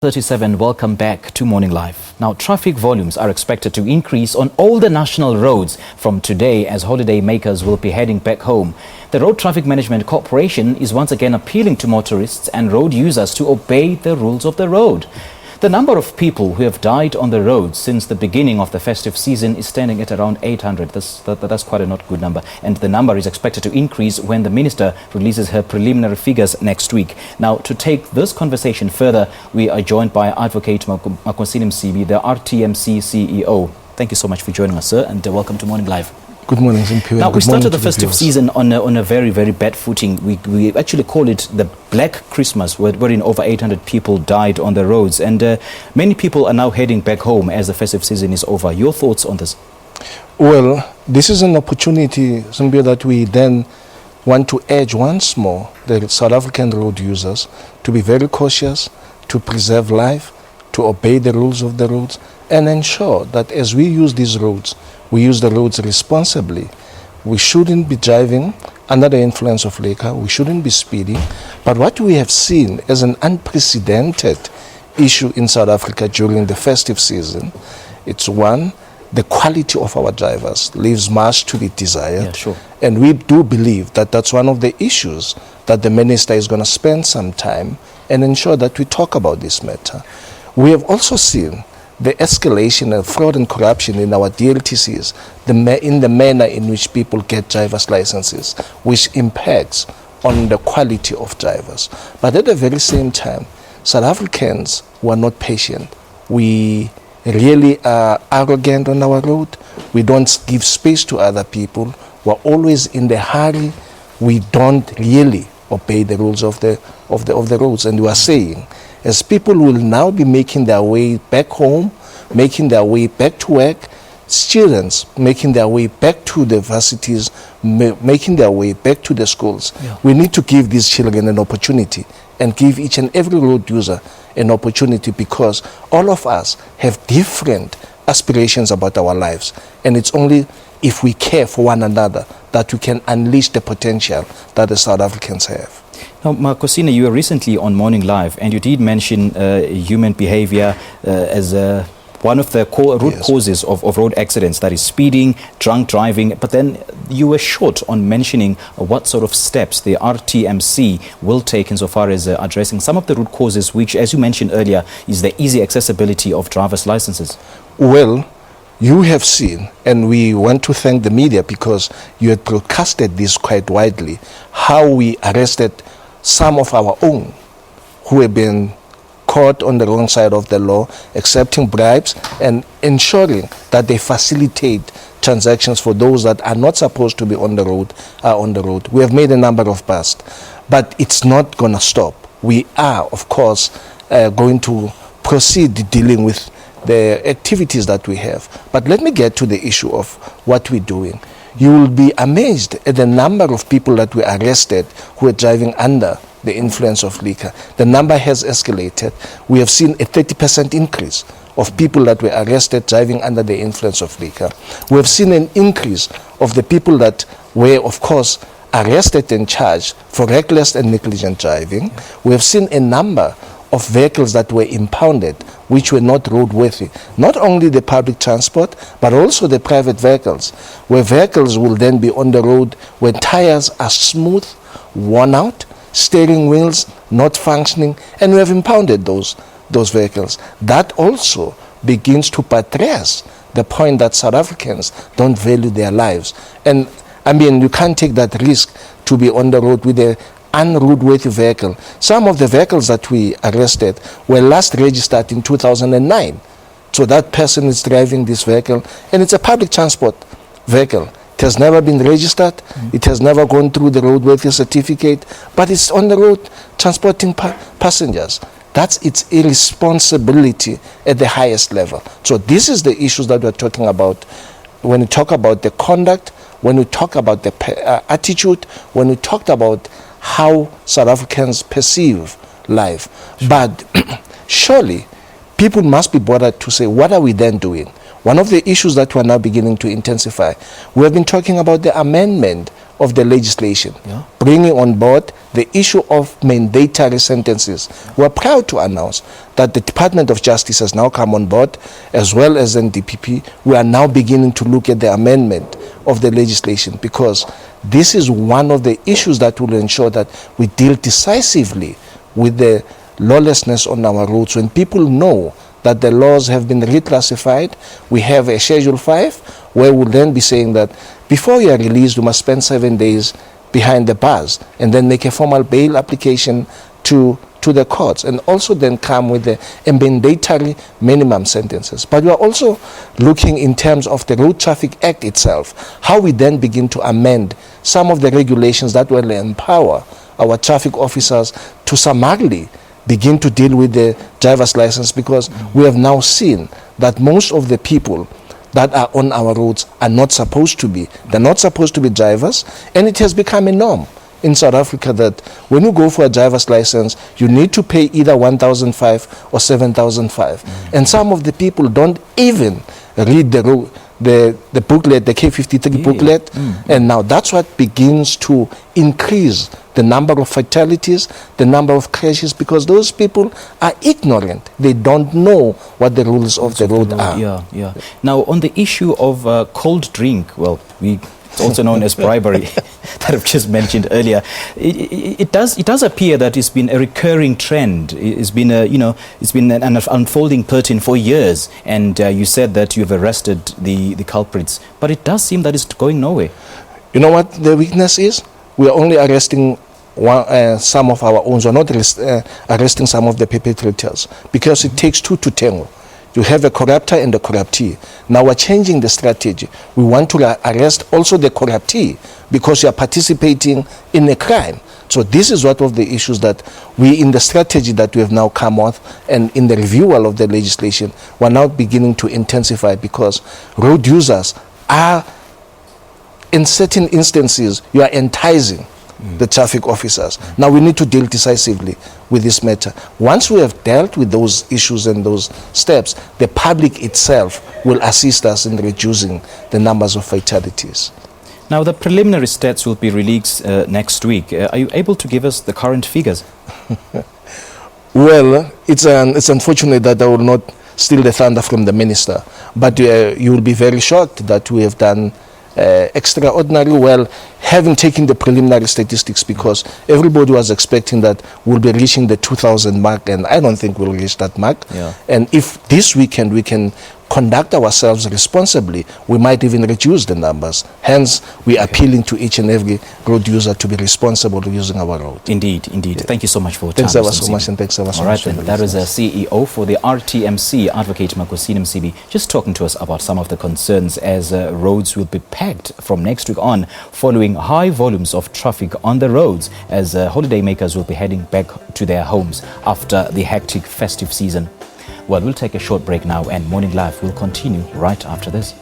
37, welcome back to Morning Live. Now, traffic volumes are expected to increase on all the national roads from today as holiday makers will be heading back home. The Road Traffic Management Corporation is once again appealing to motorists and road users to obey the rules of the road. The number of people who have died on the road since the beginning of the festive season is standing at around 800. That's quite a not good number. And the number is expected to increase when the minister releases her preliminary figures next week. Now, to take this conversation further, we are joined by Advocate Makhosini Misibi, the RTMC CEO. Thank you so much for joining us, sir, and welcome to Morning Live. Good morning, Zimpio. Now, we started the festive season on a very, very bad footing. We actually call it the Black Christmas, wherein over 800 people died on the roads. And many people are now heading back home as the festive season is over. Your thoughts on this? Well, this is an opportunity, Zimpio, that we then want to urge once more the South African road users to be very cautious, to preserve life, to obey the rules of the roads, and ensure that as we use these roads, we use the roads responsibly. We shouldn't be driving under the influence of liquor. We shouldn't be speeding. But what we have seen as an unprecedented issue in South Africa during the festive season, it's one, the quality of our drivers leaves much to be desired. Yeah, sure. And we do believe that that's one of the issues that the minister is going to spend some time and ensure that we talk about this matter. We have also seen the escalation of fraud and corruption in our DLTCs, in the manner in which people get driver's licenses, which impacts on the quality of drivers. But at the very same time, South Africans were not patient. We really are arrogant on our road. We don't give space to other people. We're always in the hurry. We don't really obey the rules of the roads. And we are saying, as people will now be making their way back home, making their way back to work, students making their way back to the universities, making their way back to the schools, we need to give these children an opportunity and give each and every road user an opportunity, because all of us have different aspirations about our lives. And it's only if we care for one another that we can unleash the potential that the South Africans have. Now, Makhosini, you were recently on Morning Live and you did mention human behavior as one of the root causes of road accidents, that is speeding, drunk driving. But then you were short on mentioning what sort of steps the RTMC will take insofar as addressing some of the root causes, which, as you mentioned earlier, is the easy accessibility of driver's licenses. Well, you have seen, and we want to thank the media because you had broadcasted this quite widely, how we arrested some of our own who have been caught on the wrong side of the law, accepting bribes and ensuring that they facilitate transactions for those that are not supposed to be on the road are on the road. We have made a number of busts, but it's not going to stop. We are, of course, going to proceed dealing with the activities that we have. But let me get to the issue of what we're doing. You will be amazed at the number of people that we arrested who are driving under the influence of liquor. The number has escalated. We have seen a 30% increase of people that were arrested driving under the influence of liquor. We have seen an increase of the people that were, of course, arrested and charged for reckless and negligent driving. We have seen a number of vehicles that were impounded, which were not roadworthy. Not only the public transport, but also the private vehicles, where vehicles will then be on the road when tires are smooth, worn out, steering wheels not functioning, and we have impounded those vehicles. That also begins to buttress the point that South Africans don't value their lives. And I mean, you can't take that risk to be on the road with a unroadworthy vehicle. Some of the vehicles that we arrested were last registered in 2009. So that person is driving this vehicle, and it's a public transport vehicle. It has never been registered. It has never gone through the roadworthy certificate, but it's on the road transporting passengers. That's its irresponsibility at the highest level. So this is the issues that we're talking about when we talk about the conduct, when we talk about the attitude, when we talked about how South Africans perceive life. Sure. But surely people must be bothered to say, what are we then doing? One of the issues that we're now beginning to intensify, we have been talking about the amendment of the legislation, bringing on board the issue of mandatory sentences. We're proud to announce that the Department of Justice has now come on board, as well as NDPP. We are now beginning to look at the amendment of the legislation, because this is one of the issues that will ensure that we deal decisively with the lawlessness on our roads. When people know that the laws have been reclassified, we have a Schedule 5 where we'll then be saying that before you are released, you must spend 7 days behind the bars and then make a formal bail application to the courts, and also then come with the mandatory minimum sentences. But we are also looking in terms of the Road Traffic Act itself, how we then begin to amend some of the regulations that will empower our traffic officers to summarily begin to deal with the driver's license, because we have now seen that most of the people that are on our roads are not supposed to be. They're not supposed to be drivers, and it has become a norm in South Africa that when you go for a driver's license, you need to pay either 1,500 or 7,500. And some of the people don't even read the booklet, the K53 booklet, and now that's what begins to increase the number of fatalities, the number of crashes, because those people are ignorant. They don't know what the rules of the road are. Yeah. Now, on the issue of cold drink, well, it's also known as bribery that I've just mentioned earlier. It does appear that it's been a recurring trend. It's been it's been an unfolding pattern for years. And you said that you've arrested the culprits, but it does seem that it's going nowhere. You know what the weakness is? We are only arresting some of our own. We're not arresting some of the perpetrators, because it takes two to tango. You have a corruptor and a corruptee. Now we're changing the strategy. We want to arrest also the corruptee, because you are participating in a crime. So this is one of the issues that we, in the strategy that we have now come out, and in the review of the legislation, we're now beginning to intensify, because road users are, in certain instances, you are enticing the traffic officers. Now we need to deal decisively with this matter. Once we have dealt with those issues and those steps, the public itself will assist us in reducing the numbers of fatalities. Now, the preliminary stats will be released next week. Are you able to give us the current figures? Well, it's unfortunate that I will not steal the thunder from the minister, but you will be very shocked that we have done extraordinarily well, having taken the preliminary statistics, because everybody was expecting that we'll be reaching the 2,000 mark, and I don't think we'll reach that mark. And if this weekend we can conduct ourselves responsibly, we might even reduce the numbers. Hence, we are appealing to each and every road user to be responsible using our road. Indeed. Thank you so much for your time. Thanks ever so much, and thanks ever so much. All right, then. That was a CEO for the RTMC, Advocate Makhosini Misibi, just talking to us about some of the concerns as roads will be packed from next week on, following high volumes of traffic on the roads, as holiday makers will be heading back to their homes after the hectic festive season. Well, we'll take a short break now, and Morning Live will continue right after this.